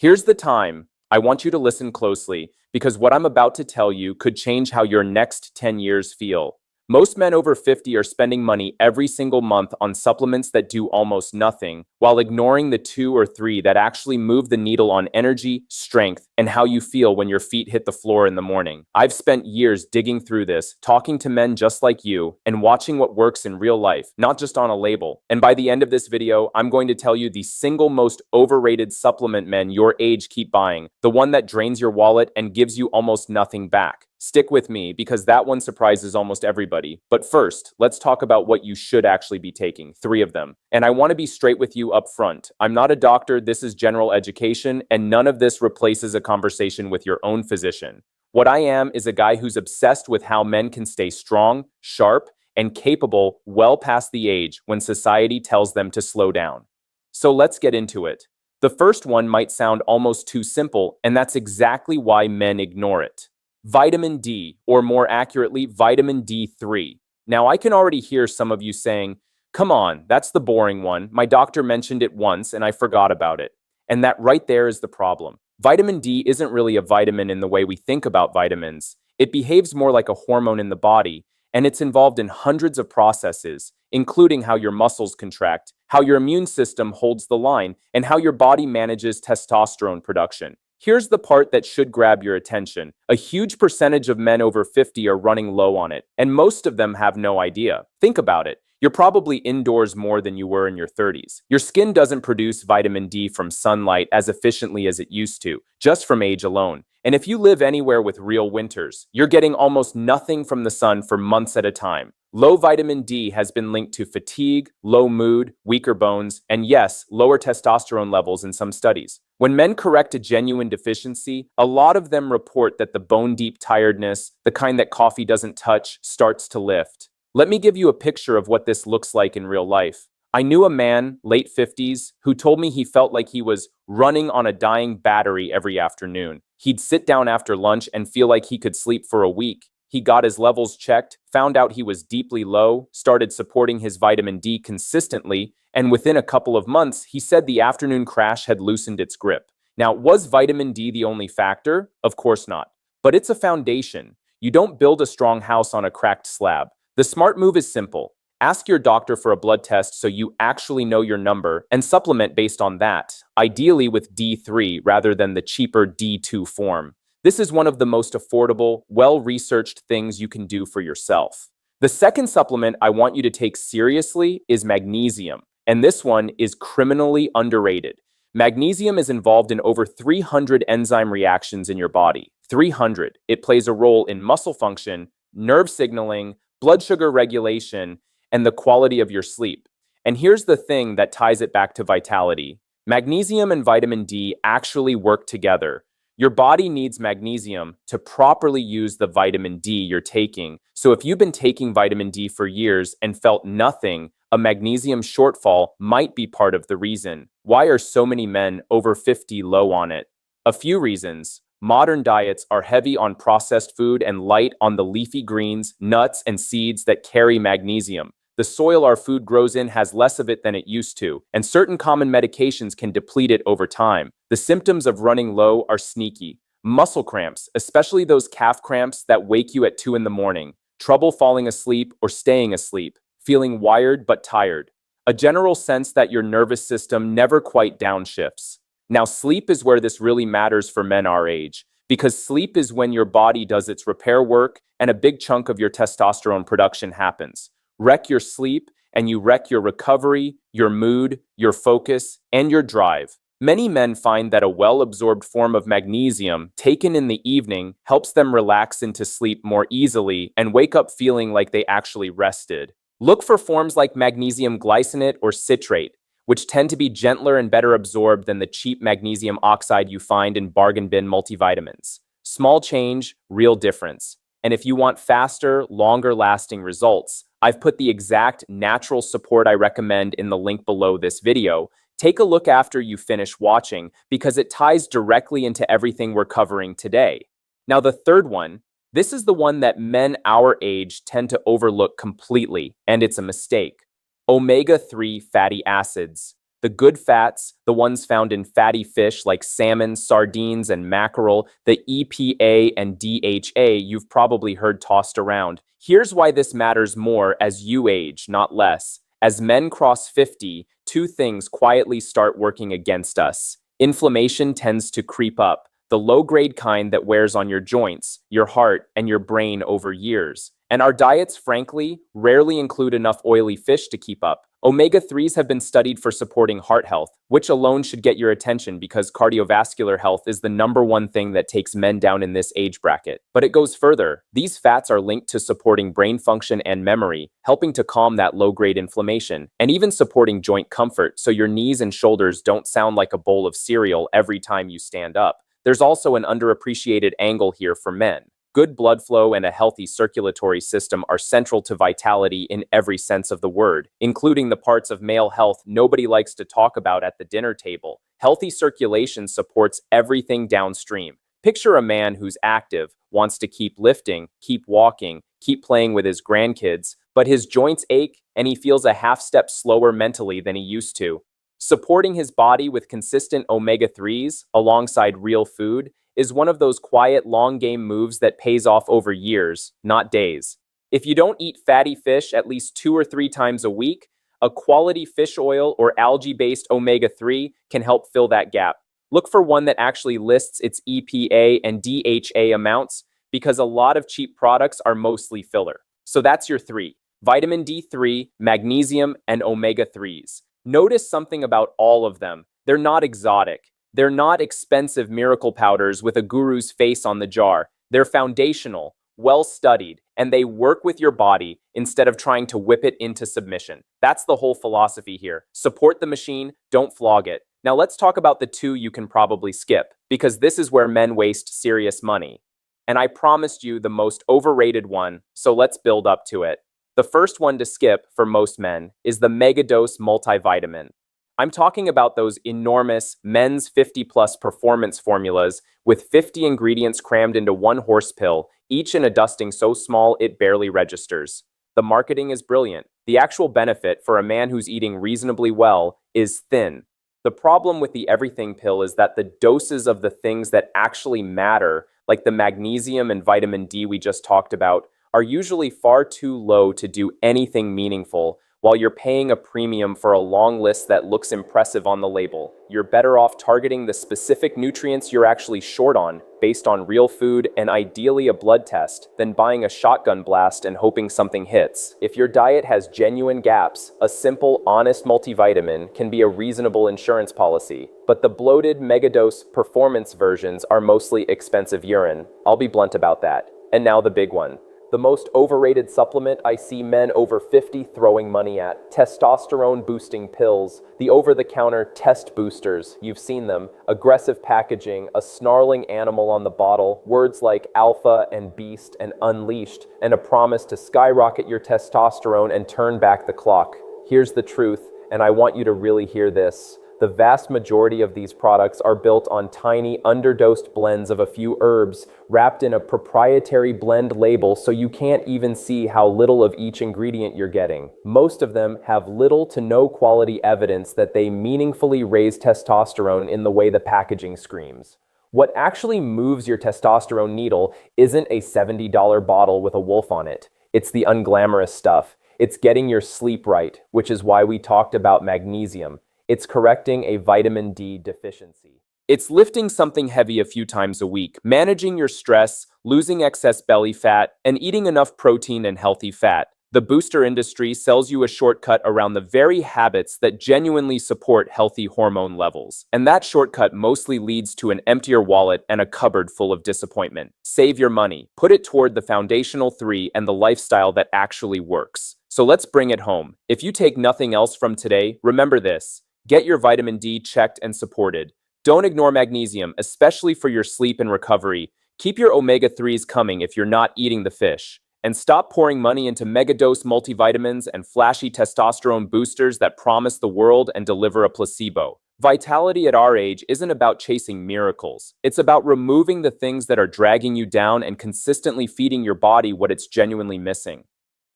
Here's the time. I want you to listen closely because what I'm about to tell you could change how your next 10 years feel. Most men over 50 are spending money every single month on supplements that do almost nothing, while ignoring the two or three that actually move the needle on energy, strength, and how you feel when your feet hit the floor in the morning. I've spent years digging through this, talking to men just like you, and watching what works in real life, not just on a label. And by the end of this video, I'm going to tell you the single most overrated supplement men your age keep buying, the one that drains your wallet and gives you almost nothing back. Stick with me because that one surprises almost everybody. But first, let's talk about what you should actually be taking, 3 of them. And I want to be straight with you up front. I'm not a doctor, this is general education, and none of this replaces a conversation with your own physician. What I am is a guy who's obsessed with how men can stay strong, sharp, and capable well past the age when society tells them to slow down. So let's get into it. The first one might sound almost too simple, and that's exactly why men ignore it. Vitamin D, or more accurately, vitamin D3. Now, I can already hear some of you saying, come on, that's the boring one. My doctor mentioned it once and I forgot about it. And that right there is the problem. Vitamin D isn't really a vitamin in the way we think about vitamins. It behaves more like a hormone in the body, and it's involved in hundreds of processes, including how your muscles contract, how your immune system holds the line, and how your body manages testosterone production. Here's the part that should grab your attention. A huge percentage of men over 50 are running low on it, and most of them have no idea. Think about it. You're probably indoors more than you were in your 30s. Your skin doesn't produce vitamin D from sunlight as efficiently as it used to, just from age alone. And if you live anywhere with real winters, you're getting almost nothing from the sun for months at a time. Low vitamin D has been linked to fatigue, low mood, weaker bones, and yes, lower testosterone levels in some studies. When men correct a genuine deficiency, a lot of them report that the bone-deep tiredness, the kind that coffee doesn't touch, starts to lift. Let me give you a picture of what this looks like in real life. I knew a man, late 50s, who told me he felt like he was running on a dying battery every afternoon. He'd sit down after lunch and feel like he could sleep for a week. He got his levels checked, found out he was deeply low, started supporting his vitamin D consistently, and within a couple of months, he said the afternoon crash had loosened its grip. Now, was vitamin D the only factor? Of course not. But it's a foundation. You don't build a strong house on a cracked slab. The smart move is simple. Ask your doctor for a blood test so you actually know your number and supplement based on that, ideally with D3 rather than the cheaper D2 form. This is one of the most affordable, well-researched things you can do for yourself. The second supplement I want you to take seriously is magnesium, and this one is criminally underrated. Magnesium is involved in over 300 enzyme reactions in your body. 300. It plays a role in muscle function, nerve signaling, blood sugar regulation, and the quality of your sleep. And here's the thing that ties it back to vitality. Magnesium and vitamin D actually work together. Your body needs magnesium to properly use the vitamin D you're taking. So if you've been taking vitamin D for years and felt nothing, a magnesium shortfall might be part of the reason. Why are so many men over 50 low on it? A few reasons. Modern diets are heavy on processed food and light on the leafy greens, nuts, and seeds that carry magnesium. The soil our food grows in has less of it than it used to, and certain common medications can deplete it over time. The symptoms of running low are sneaky. Muscle cramps, especially those calf cramps that wake you at 2 in the morning. Trouble falling asleep or staying asleep. Feeling wired but tired. A general sense that your nervous system never quite downshifts. Now, sleep is where this really matters for men our age, because sleep is when your body does its repair work and a big chunk of your testosterone production happens. Wreck your sleep, and you wreck your recovery, your mood, your focus, and your drive. Many men find that a well-absorbed form of magnesium taken in the evening helps them relax into sleep more easily and wake up feeling like they actually rested. Look for forms like magnesium glycinate or citrate, which tend to be gentler and better absorbed than the cheap magnesium oxide you find in bargain bin multivitamins. Small change, real difference. And if you want faster, longer-lasting results, I've put the exact natural support I recommend in the link below this video. Take a look after you finish watching because it ties directly into everything we're covering today. Now, the third one, this is the one that men our age tend to overlook completely, and it's a mistake. Omega-3 fatty acids. The good fats, the ones found in fatty fish like salmon, sardines, and mackerel, the EPA and DHA you've probably heard tossed around. Here's why this matters more as you age, not less. As men cross 50, two things quietly start working against us. Inflammation tends to creep up, the low-grade kind that wears on your joints, your heart, and your brain over years. And our diets, frankly, rarely include enough oily fish to keep up. Omega-3s have been studied for supporting heart health, which alone should get your attention because cardiovascular health is the #1 thing that takes men down in this age bracket. But it goes further. These fats are linked to supporting brain function and memory, helping to calm that low-grade inflammation, and even supporting joint comfort so your knees and shoulders don't sound like a bowl of cereal every time you stand up. There's also an underappreciated angle here for men. Good blood flow and a healthy circulatory system are central to vitality in every sense of the word, including the parts of male health nobody likes to talk about at the dinner table. Healthy circulation supports everything downstream. Picture a man who's active, wants to keep lifting, keep walking, keep playing with his grandkids, but his joints ache and he feels a half step slower mentally than he used to. Supporting his body with consistent omega-3s alongside real food is one of those quiet, long-game moves that pays off over years, not days. If you don't eat fatty fish at least 2 or 3 times a week, a quality fish oil or algae-based omega-3 can help fill that gap. Look for one that actually lists its EPA and DHA amounts because a lot of cheap products are mostly filler. So that's your 3: vitamin D3, magnesium, and omega-3s. Notice something about all of them. They're not exotic. They're not expensive miracle powders with a guru's face on the jar. They're foundational, well-studied, and they work with your body instead of trying to whip it into submission. That's the whole philosophy here. Support the machine, don't flog it. Now let's talk about the 2 you can probably skip, because this is where men waste serious money. And I promised you the most overrated one, so let's build up to it. The first one to skip for most men is the Megadose multivitamin. I'm talking about those enormous men's 50-plus performance formulas with 50 ingredients crammed into one horse pill, each in a dusting so small it barely registers. The marketing is brilliant. The actual benefit for a man who's eating reasonably well is thin. The problem with the everything pill is that the doses of the things that actually matter, like the magnesium and vitamin D we just talked about, are usually far too low to do anything meaningful, while you're paying a premium for a long list that looks impressive on the label. You're better off targeting the specific nutrients you're actually short on, based on real food and ideally a blood test, than buying a shotgun blast and hoping something hits. If your diet has genuine gaps, a simple, honest multivitamin can be a reasonable insurance policy. But the bloated Megadose performance versions are mostly expensive urine. I'll be blunt about that. And now the big one. The most overrated supplement I see men over 50 throwing money at: testosterone boosting pills, the over-the-counter test boosters. You've seen them. Aggressive packaging, a snarling animal on the bottle, words like alpha and beast and unleashed, and a promise to skyrocket your testosterone and turn back the clock. Here's the truth, and I want you to really hear this. The vast majority of these products are built on tiny, underdosed blends of a few herbs, wrapped in a proprietary blend label so you can't even see how little of each ingredient you're getting. Most of them have little to no quality evidence that they meaningfully raise testosterone in the way the packaging screams. What actually moves your testosterone needle isn't a $70 bottle with a wolf on it. It's the unglamorous stuff. It's getting your sleep right, which is why we talked about magnesium. It's correcting a vitamin D deficiency. It's lifting something heavy a few times a week, managing your stress, losing excess belly fat, and eating enough protein and healthy fat. The booster industry sells you a shortcut around the very habits that genuinely support healthy hormone levels. And that shortcut mostly leads to an emptier wallet and a cupboard full of disappointment. Save your money. Put it toward the foundational 3 and the lifestyle that actually works. So let's bring it home. If you take nothing else from today, remember this. Get your vitamin D checked and supported. Don't ignore magnesium, especially for your sleep and recovery. Keep your omega-3s coming if you're not eating the fish. And stop pouring money into megadose multivitamins and flashy testosterone boosters that promise the world and deliver a placebo. Vitality at our age isn't about chasing miracles. It's about removing the things that are dragging you down and consistently feeding your body what it's genuinely missing.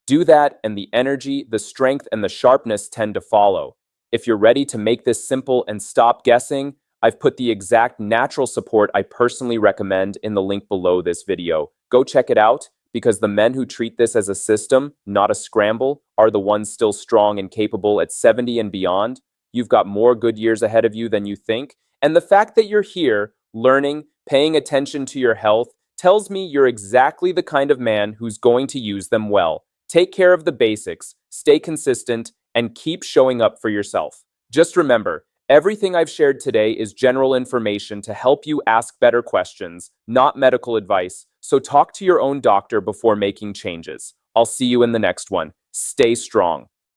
Do that, and the energy, the strength, and the sharpness tend to follow. If you're ready to make this simple and stop guessing, I've put the exact natural support I personally recommend in the link below this video. Go check it out, because the men who treat this as a system, not a scramble, are the ones still strong and capable at 70 and beyond. You've got more good years ahead of you than you think, and the fact that you're here, learning, paying attention to your health, tells me you're exactly the kind of man who's going to use them well. Take care of the basics, stay consistent, and keep showing up for yourself. Just remember, everything I've shared today is general information to help you ask better questions, not medical advice, so talk to your own doctor before making changes. I'll see you in the next one. Stay strong.